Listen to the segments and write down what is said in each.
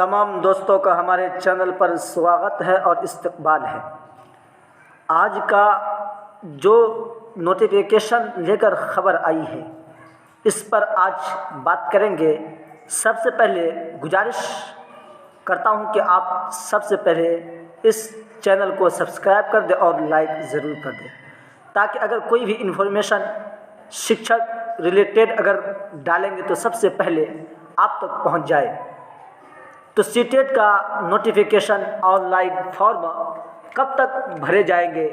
तमाम दोस्तों का हमारे चैनल पर स्वागत है और इस्तकबाल है। आज का जो नोटिफिकेशन लेकर ख़बर आई है, इस पर आज बात करेंगे। सबसे पहले गुजारिश करता हूं कि आप सबसे पहले इस चैनल को सब्सक्राइब कर दें और लाइक ज़रूर कर दें, ताकि अगर कोई भी इन्फॉर्मेशन शिक्षक रिलेटेड अगर डालेंगे तो सबसे पहले आप तक पहुंच जाए। तो सीटेट का नोटिफिकेशन ऑनलाइन फॉर्म कब तक भरे जाएंगे?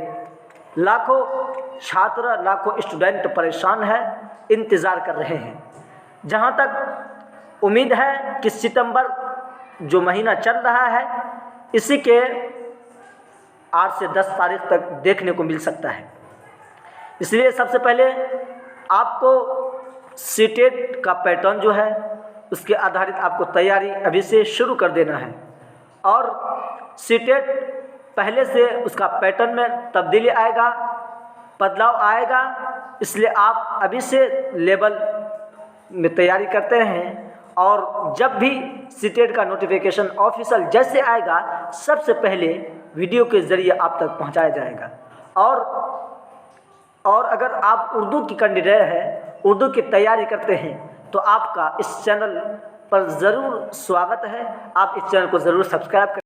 लाखों छात्र, लाखों स्टूडेंट परेशान हैं, इंतज़ार कर रहे हैं। जहां तक उम्मीद है कि सितंबर जो महीना चल रहा है, इसी के 8 से 10 तारीख तक देखने को मिल सकता है। इसलिए सबसे पहले आपको सीटेट का पैटर्न जो है उसके आधारित आपको तैयारी अभी से शुरू कर देना है। और सीटेट पहले से उसका पैटर्न में तब्दीली आएगा, बदलाव आएगा, इसलिए आप अभी से लेवल में तैयारी करते हैं। और जब भी सीटेट का नोटिफिकेशन ऑफिशियल जैसे आएगा, सबसे पहले वीडियो के ज़रिए आप तक पहुंचाया जाएगा। और अगर आप उर्दू की कैंडिडेट हैं, उर्दू की तैयारी करते हैं, तो आपका इस चैनल पर ज़रूर स्वागत है। आप इस चैनल को ज़रूर सब्सक्राइब करें।